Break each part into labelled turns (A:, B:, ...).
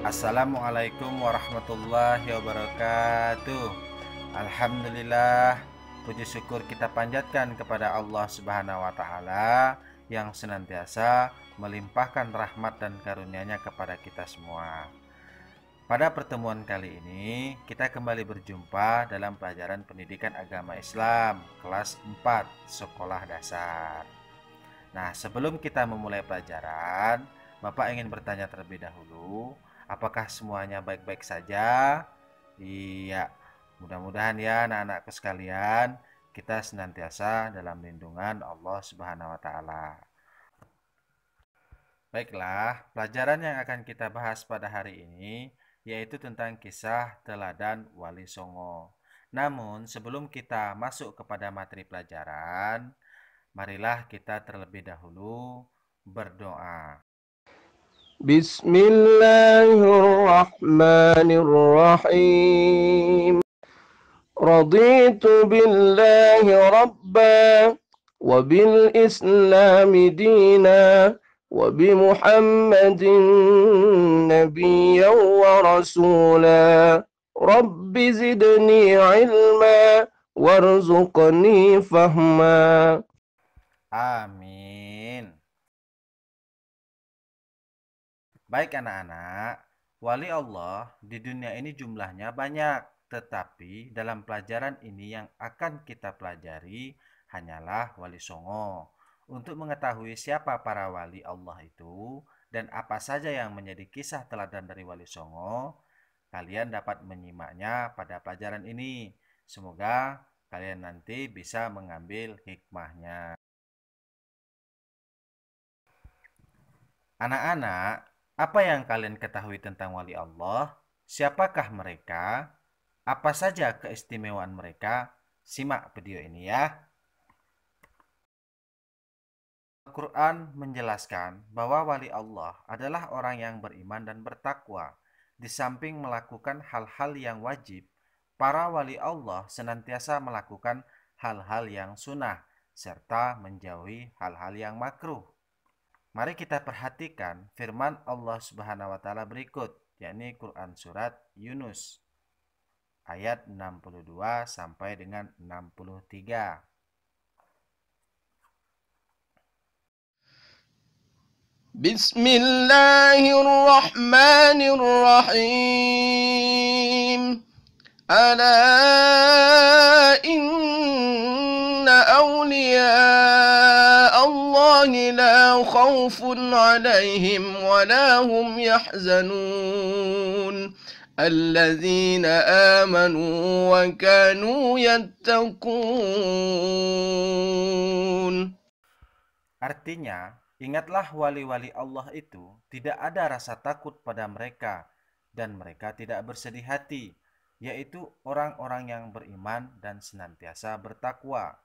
A: Assalamualaikum warahmatullahi wabarakatuh. Alhamdulillah, puji syukur kita panjatkan kepada Allah Subhanahu wa taala yang senantiasa melimpahkan rahmat dan karunia-Nya kepada kita semua. Pada pertemuan kali ini, kita kembali berjumpa dalam pelajaran pendidikan agama Islam kelas 4 sekolah dasar. Nah, sebelum kita memulai pelajaran, Bapak ingin bertanya terlebih dahulu, apakah semuanya baik-baik saja? Iya, mudah-mudahan ya anak-anakku sekalian, kita senantiasa dalam lindungan Allah Subhanahu wa taala. Baiklah, pelajaran yang akan kita bahas pada hari ini yaitu tentang kisah teladan Wali Songo. Namun, sebelum kita masuk kepada materi pelajaran, marilah kita terlebih dahulu berdoa.
B: Bismillahirrahmanirrahim. Raditu billahi rabba wa bil islami dina wa bi Muhammadin nabiyyan wa rasula. Rabbi zidni ilma warzuqni fahma.
A: Amin. Baik anak-anak, wali Allah di dunia ini jumlahnya banyak, tetapi dalam pelajaran ini yang akan kita pelajari hanyalah Wali Songo. Untuk mengetahui siapa para wali Allah itu dan apa saja yang menjadi kisah teladan dari Wali Songo, kalian dapat menyimaknya pada pelajaran ini. Semoga kalian nanti bisa mengambil hikmahnya. Anak-anak, apa yang kalian ketahui tentang wali Allah? Siapakah mereka? Apa saja keistimewaan mereka? Simak video ini ya. Al-Quran menjelaskan bahwa wali Allah adalah orang yang beriman dan bertakwa. Di samping melakukan hal-hal yang wajib, para wali Allah senantiasa melakukan hal-hal yang sunnah, serta menjauhi hal-hal yang makruh. Mari kita perhatikan firman Allah Subhanahu wa taala berikut, yakni Quran surat Yunus ayat 62 sampai dengan 63.
B: Bismillahirrahmanirrahim. Ala inna awliya Allah la khawfun alaihim wa la hum yahzanun. Alladzina amanu wa kanu yattaqun.
A: Artinya, ingatlah wali-wali Allah itu tidak ada rasa takut pada mereka dan mereka tidak bersedih hati, yaitu orang-orang yang beriman dan senantiasa bertakwa.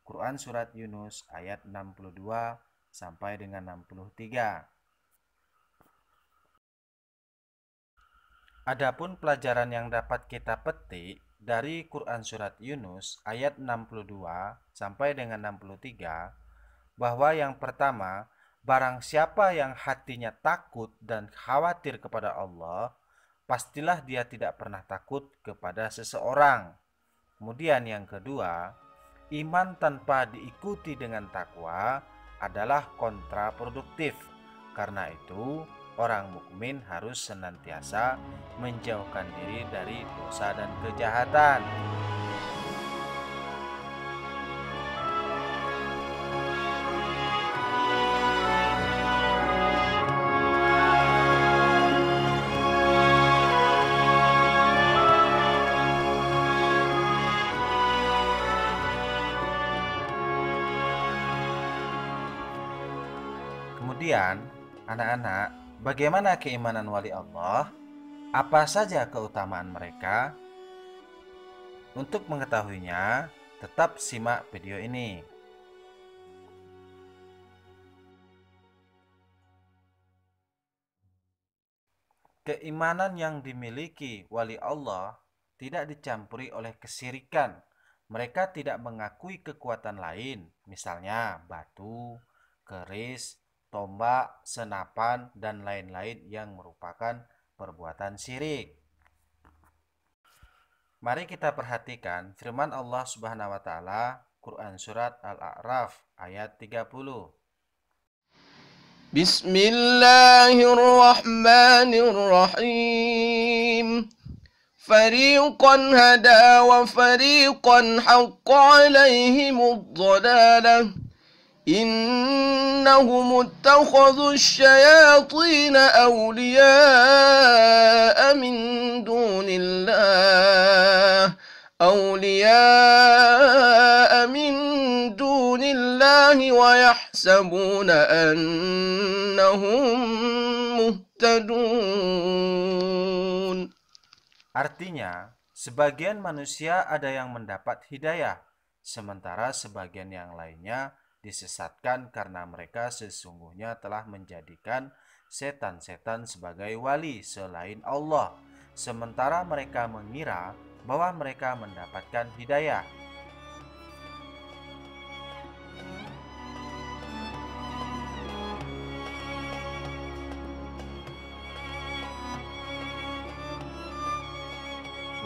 A: Quran surat Yunus ayat 62 sampai dengan 63. Adapun pelajaran yang dapat kita petik dari Quran surat Yunus ayat 62 sampai dengan 63, bahwa yang pertama, barang siapa yang hatinya takut dan khawatir kepada Allah, pastilah dia tidak pernah takut kepada seseorang. Kemudian yang kedua, iman tanpa diikuti dengan takwa adalah kontraproduktif. Karena itu, orang mukmin harus senantiasa menjauhkan diri dari dosa dan kejahatan. Kemudian, anak-anak, bagaimana keimanan wali Allah? Apa saja keutamaan mereka? Untuk mengetahuinya, tetap simak video ini. Keimanan yang dimiliki wali Allah tidak dicampuri oleh kesyirikan. Mereka tidak mengakui kekuatan lain, misalnya batu, keris, tombak, senapan, dan lain-lain yang merupakan perbuatan syirik. Mari kita perhatikan firman Allah Subhanahu wa taala Quran surat Al-A'raf ayat 30.
B: Bismillahirrahmanirrahim. Fariqan hada wa fariqan haqqa alaihimud dhalalah. إنهم اتخذوا الشياطين أولياء من دون الله ويحسبون أنهم مهتدون.
A: Artinya, sebagian manusia ada yang mendapat hidayah, sementara sebagian yang lainnya disesatkan karena mereka sesungguhnya telah menjadikan setan-setan sebagai wali selain Allah, sementara mereka mengira bahwa mereka mendapatkan hidayah.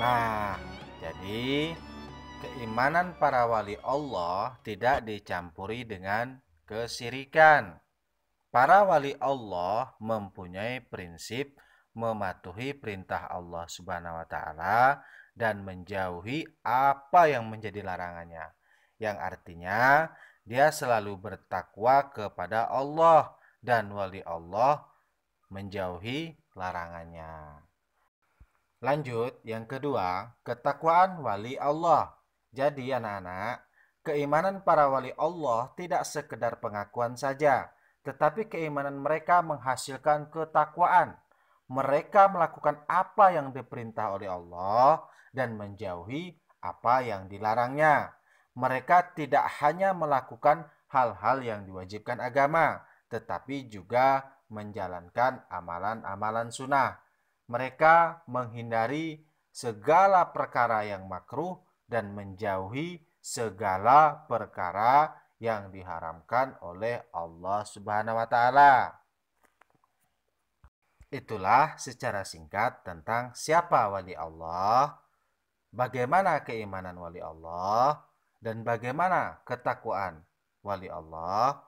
A: Nah, jadi keimanan para wali Allah tidak dicampuri dengan kesyirikan. Para wali Allah mempunyai prinsip mematuhi perintah Allah Subhanahu wa taala dan menjauhi apa yang menjadi larangannya. Yang artinya dia selalu bertakwa kepada Allah dan wali Allah menjauhi larangannya. Lanjut, yang kedua, ketakwaan wali Allah. Jadi anak-anak, keimanan para wali Allah tidak sekedar pengakuan saja, tetapi keimanan mereka menghasilkan ketakwaan. Mereka melakukan apa yang diperintah oleh Allah dan menjauhi apa yang dilarangnya. Mereka tidak hanya melakukan hal-hal yang diwajibkan agama, tetapi juga menjalankan amalan-amalan sunnah. Mereka menghindari segala perkara yang makruh dan menjauhi segala perkara yang diharamkan oleh Allah Subhanahu wa taala. Itulah secara singkat tentang siapa wali Allah, bagaimana keimanan wali Allah, dan bagaimana ketakwaan wali Allah.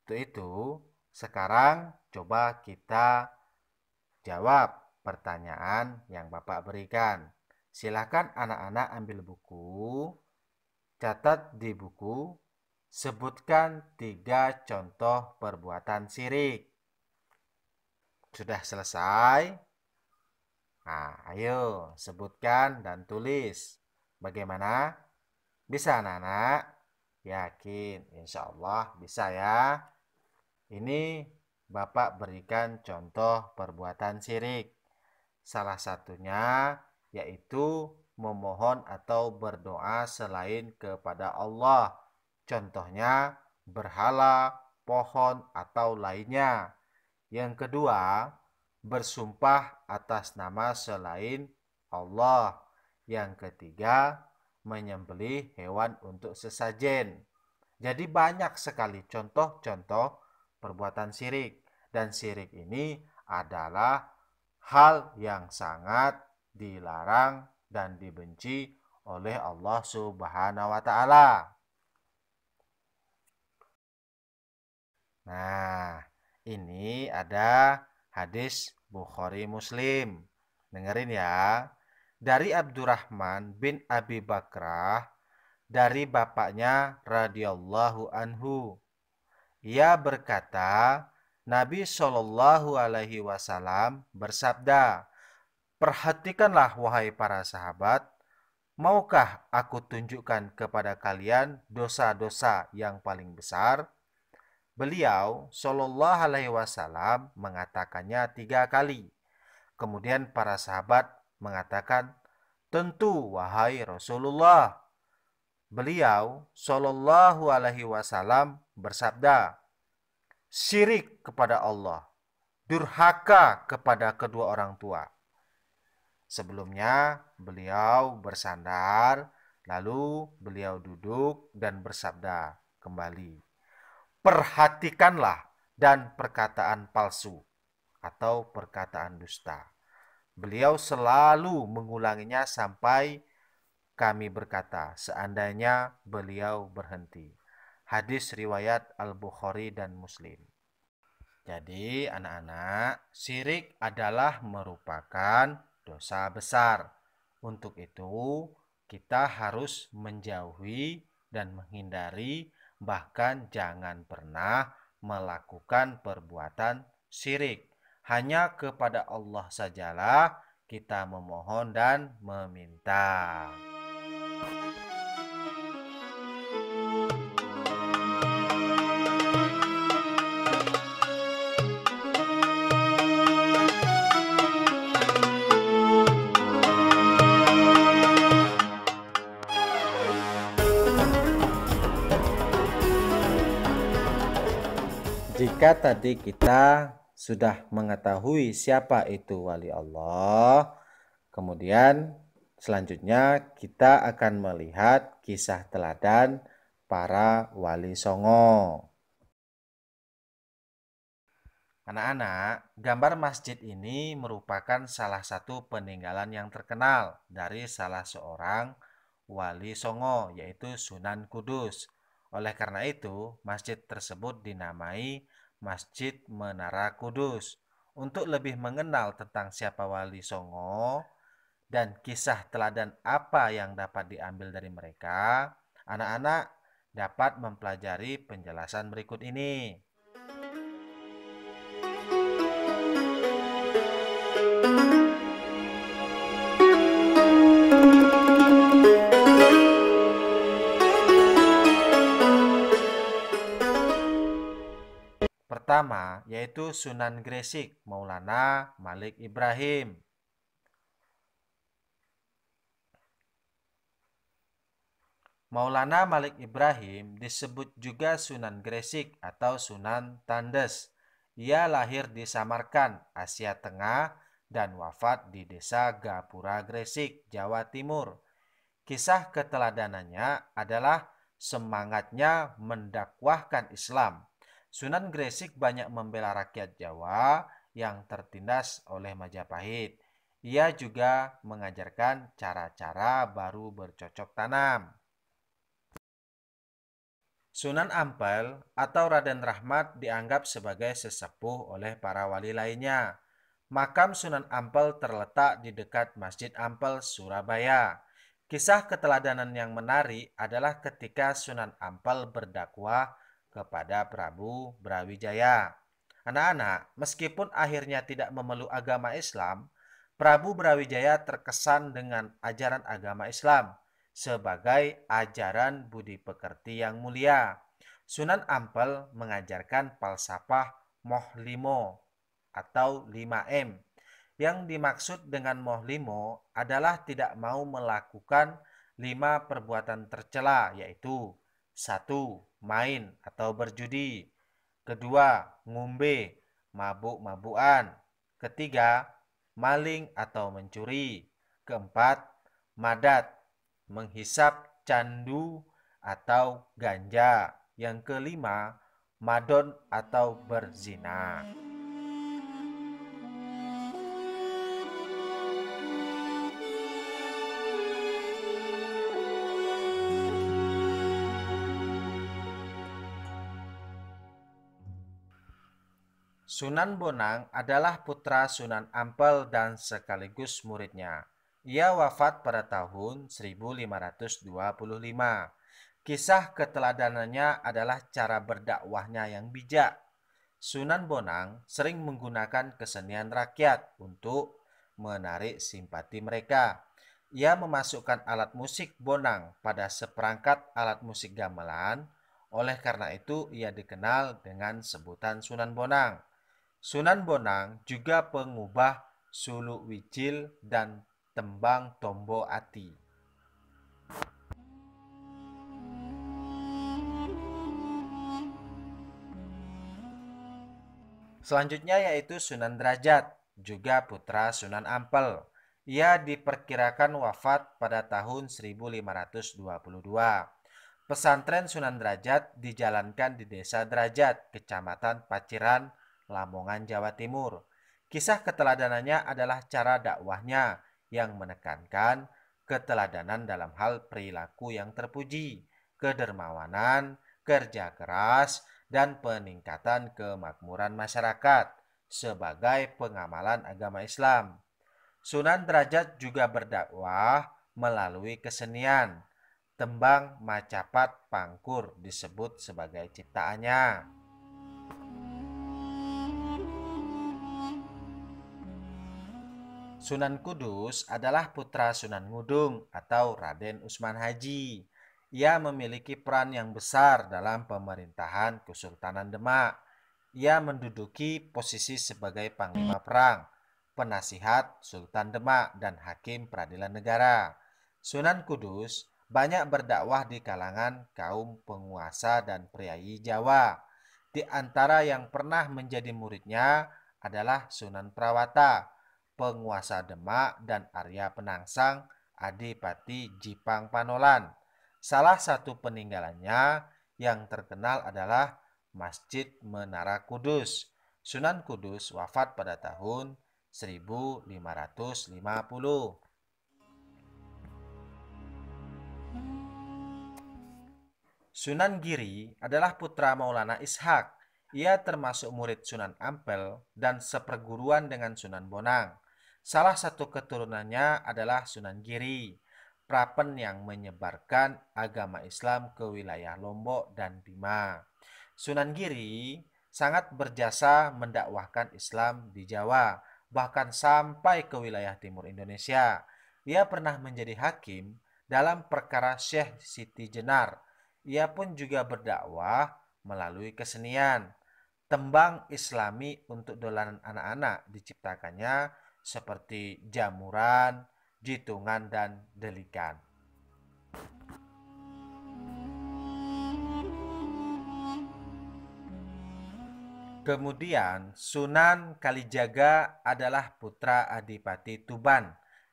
A: Untuk itu, sekarang coba kita jawab pertanyaan yang Bapak berikan. Silakan anak-anak ambil buku, catat di buku, sebutkan 3 contoh perbuatan syirik. Sudah selesai? Nah, ayo sebutkan dan tulis. Bagaimana? Bisa anak-anak? Yakin? Insya Allah bisa ya. Ini Bapak berikan contoh perbuatan syirik. Salah satunya yaitu memohon atau berdoa selain kepada Allah. Contohnya berhala, pohon, atau lainnya. Yang kedua, bersumpah atas nama selain Allah. Yang ketiga, menyembelih hewan untuk sesajen. Jadi banyak sekali contoh-contoh perbuatan syirik. Dan syirik ini adalah hal yang sangat dilarang dan dibenci oleh Allah Subhanahu wa taala. Nah, ini ada hadis Bukhari Muslim. Dengerin ya. Dari Abdurrahman bin Abi Bakrah, dari bapaknya radhiyallahu anhu. Ia berkata, Nabi Shallallahu alaihi wasallam bersabda, "Perhatikanlah wahai para sahabat, maukah aku tunjukkan kepada kalian dosa-dosa yang paling besar?" Beliau Shallallahu alaihi wasallam mengatakannya 3 kali. Kemudian para sahabat mengatakan, "Tentu wahai Rasulullah." Beliau Shallallahu alaihi wasallam bersabda, "Syirik kepada Allah, durhaka kepada kedua orang tua." Sebelumnya beliau bersandar, lalu beliau duduk dan bersabda kembali, "Perhatikanlah dan perkataan palsu atau perkataan dusta. Beliau selalu mengulanginya sampai kami berkata, seandainya beliau berhenti. Hadis riwayat Al-Bukhari dan Muslim. Jadi anak-anak, syirik adalah merupakan dosa besar. Untuk itu, kita harus menjauhi dan menghindari, bahkan jangan pernah melakukan perbuatan syirik. Hanya kepada Allah sajalah kita memohon dan meminta. Jika tadi kita sudah mengetahui siapa itu wali Allah, kemudian selanjutnya kita akan melihat kisah teladan para wali songo. Anak-anak, gambar masjid ini merupakan salah satu peninggalan yang terkenal dari salah seorang wali songo, yaitu Sunan Kudus. Oleh karena itu, masjid tersebut dinamai Masjid Menara Kudus. Untuk lebih mengenal tentang siapa wali songo dan kisah teladan apa yang dapat diambil dari mereka, anak-anak dapat mempelajari penjelasan berikut ini. Pertama, yaitu Sunan Gresik, Maulana Malik Ibrahim. Maulana Malik Ibrahim disebut juga Sunan Gresik atau Sunan Tandes. Ia lahir di Samarkand, Asia Tengah, dan wafat di desa Gapura Gresik, Jawa Timur. Kisah keteladanannya adalah semangatnya mendakwahkan Islam. Sunan Gresik banyak membela rakyat Jawa yang tertindas oleh Majapahit. Ia juga mengajarkan cara-cara baru bercocok tanam. Sunan Ampel atau Raden Rahmat dianggap sebagai sesepuh oleh para wali lainnya. Makam Sunan Ampel terletak di dekat Masjid Ampel, Surabaya. Kisah keteladanan yang menarik adalah ketika Sunan Ampel berdakwah kepada Prabu Brawijaya. Anak-anak, meskipun akhirnya tidak memeluk agama Islam, Prabu Brawijaya terkesan dengan ajaran agama Islam sebagai ajaran budi pekerti yang mulia. Sunan Ampel mengajarkan falsafah Moh atau 5M. Yang dimaksud dengan Moh adalah tidak mau melakukan 5 perbuatan tercela, yaitu 1. Main atau berjudi. 2. Ngombe, mabuk-mabukan. 3. Maling atau mencuri. 4. Madat, menghisap candu atau ganja. Yang kelima, madon atau berzina. Sunan Bonang adalah putra Sunan Ampel dan sekaligus muridnya. Ia wafat pada tahun 1525. Kisah keteladanannya adalah cara berdakwahnya yang bijak. Sunan Bonang sering menggunakan kesenian rakyat untuk menarik simpati mereka. Ia memasukkan alat musik bonang pada seperangkat alat musik gamelan. Oleh karena itu, ia dikenal dengan sebutan Sunan Bonang. Sunan Bonang juga pengubah suluk wijil dan tembang tombo ati. Selanjutnya yaitu Sunan Derajat, juga putra Sunan Ampel. Ia diperkirakan wafat pada tahun 1522. Pesantren Sunan Derajat dijalankan di Desa Derajat, Kecamatan Paciran, Lamongan, Jawa Timur. Kisah keteladanannya adalah cara dakwahnya yang menekankan keteladanan dalam hal perilaku yang terpuji, kedermawanan, kerja keras, dan peningkatan kemakmuran masyarakat sebagai pengamalan agama Islam. Sunan Derajat juga berdakwah melalui kesenian. Tembang, macapat, pangkur disebut sebagai ciptaannya. Sunan Kudus adalah putra Sunan Ngudung atau Raden Usman Haji. Ia memiliki peran yang besar dalam pemerintahan Kesultanan Demak. Ia menduduki posisi sebagai panglima perang, penasihat Sultan Demak, dan hakim peradilan negara. Sunan Kudus banyak berdakwah di kalangan kaum penguasa dan priayi Jawa. Di antara yang pernah menjadi muridnya adalah Sunan Prawata, penguasa Demak, dan Arya Penangsang, Adipati Jipang Panolan. Salah satu peninggalannya yang terkenal adalah Masjid Menara Kudus. Sunan Kudus wafat pada tahun 1550. Sunan Giri adalah putra Maulana Ishak. Ia termasuk murid Sunan Ampel dan seperguruan dengan Sunan Bonang. Salah satu keturunannya adalah Sunan Giri, prapen yang menyebarkan agama Islam ke wilayah Lombok dan Bima. Sunan Giri sangat berjasa mendakwahkan Islam di Jawa, bahkan sampai ke wilayah timur Indonesia. Ia pernah menjadi hakim dalam perkara Syekh Siti Jenar. Ia pun juga berdakwah melalui kesenian. Tembang Islami untuk dolanan anak-anak diciptakannya seperti jamuran, jitungan, dan delikan. Kemudian Sunan Kalijaga adalah putra Adipati Tuban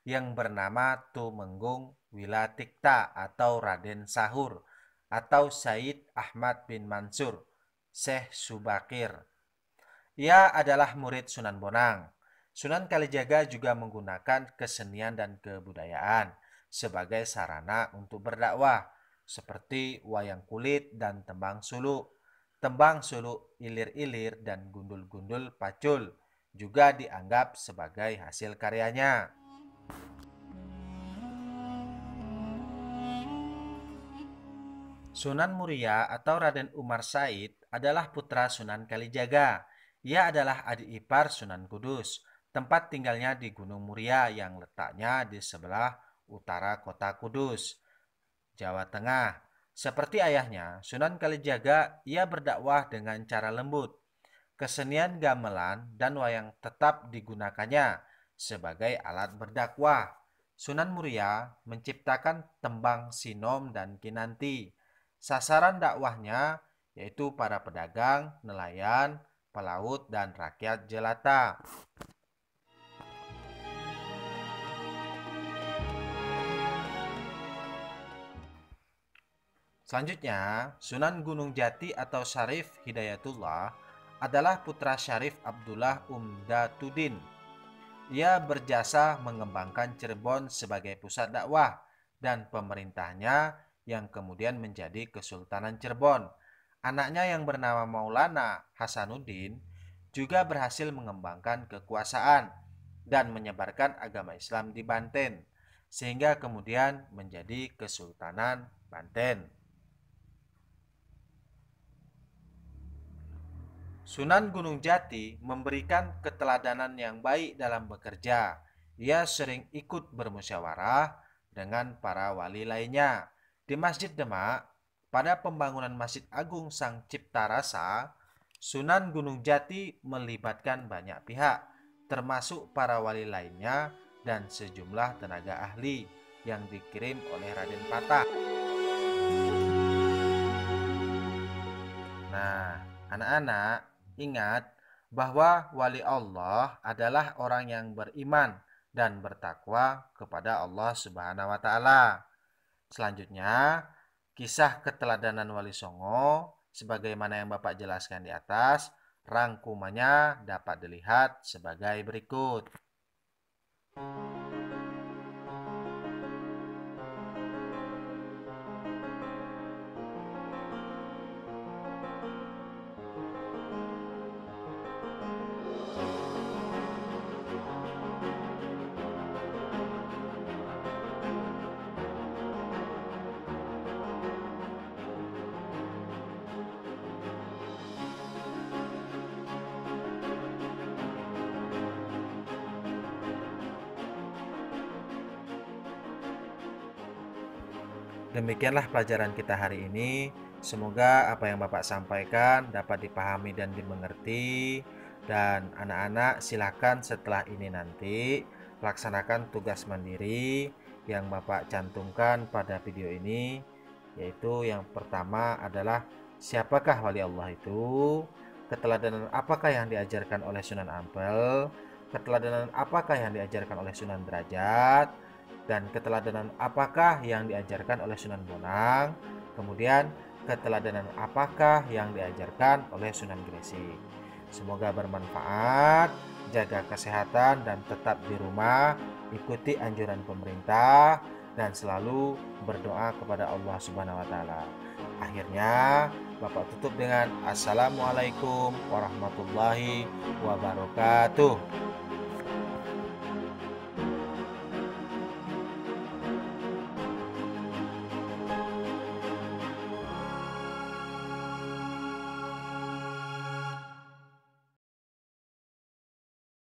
A: yang bernama Tumenggung Wilatikta atau Raden Sahur atau Said Ahmad bin Mansur, Syekh Subakir. Ia adalah murid Sunan Bonang. Sunan Kalijaga juga menggunakan kesenian dan kebudayaan sebagai sarana untuk berdakwah, seperti wayang kulit dan tembang suluk. Tembang suluk ilir-ilir dan gundul-gundul pacul juga dianggap sebagai hasil karyanya. Sunan Muria atau Raden Umar Said adalah putra Sunan Kalijaga. Ia adalah adik ipar Sunan Kudus. Tempat tinggalnya di Gunung Muria yang letaknya di sebelah utara kota Kudus, Jawa Tengah. Seperti ayahnya, Sunan Kalijaga, ia berdakwah dengan cara lembut. Kesenian gamelan dan wayang tetap digunakannya sebagai alat berdakwah. Sunan Muria menciptakan tembang sinom dan kinanti. Sasaran dakwahnya yaitu para pedagang, nelayan, pelaut, dan rakyat jelata. Selanjutnya, Sunan Gunung Jati atau Syarif Hidayatullah adalah putra Syarif Abdullah Umdatuddin. Ia berjasa mengembangkan Cirebon sebagai pusat dakwah dan pemerintahnya yang kemudian menjadi Kesultanan Cirebon. Anaknya yang bernama Maulana Hasanuddin juga berhasil mengembangkan kekuasaan dan menyebarkan agama Islam di Banten, sehingga kemudian menjadi Kesultanan Banten. Sunan Gunung Jati memberikan keteladanan yang baik dalam bekerja. Ia sering ikut bermusyawarah dengan para wali lainnya. Di Masjid Demak, pada pembangunan Masjid Agung Sang Cipta Rasa, Sunan Gunung Jati melibatkan banyak pihak, termasuk para wali lainnya dan sejumlah tenaga ahli yang dikirim oleh Raden Patah. Nah, anak-anak, ingat bahwa wali Allah adalah orang yang beriman dan bertakwa kepada Allah Subhanahu wa taala. Selanjutnya, kisah keteladanan Wali Songo sebagaimana yang Bapak jelaskan di atas Rangkumannya dapat dilihat sebagai berikut. Demikianlah pelajaran kita hari ini. Semoga apa yang Bapak sampaikan dapat dipahami dan dimengerti. Dan anak-anak silakan setelah ini nanti laksanakan tugas mandiri yang Bapak cantumkan pada video ini. Yaitu yang pertama adalah siapakah wali Allah itu? Keteladanan apakah yang diajarkan oleh Sunan Ampel? Keteladanan apakah yang diajarkan oleh Sunan Derajat? Dan keteladanan apakah yang diajarkan oleh Sunan Bonang, kemudian keteladanan apakah yang diajarkan oleh Sunan Gresik. Semoga bermanfaat, jaga kesehatan dan tetap di rumah, ikuti anjuran pemerintah dan selalu berdoa kepada Allah Subhanahu wa taala. Akhirnya Bapak tutup dengan Assalamualaikum warahmatullahi wabarakatuh.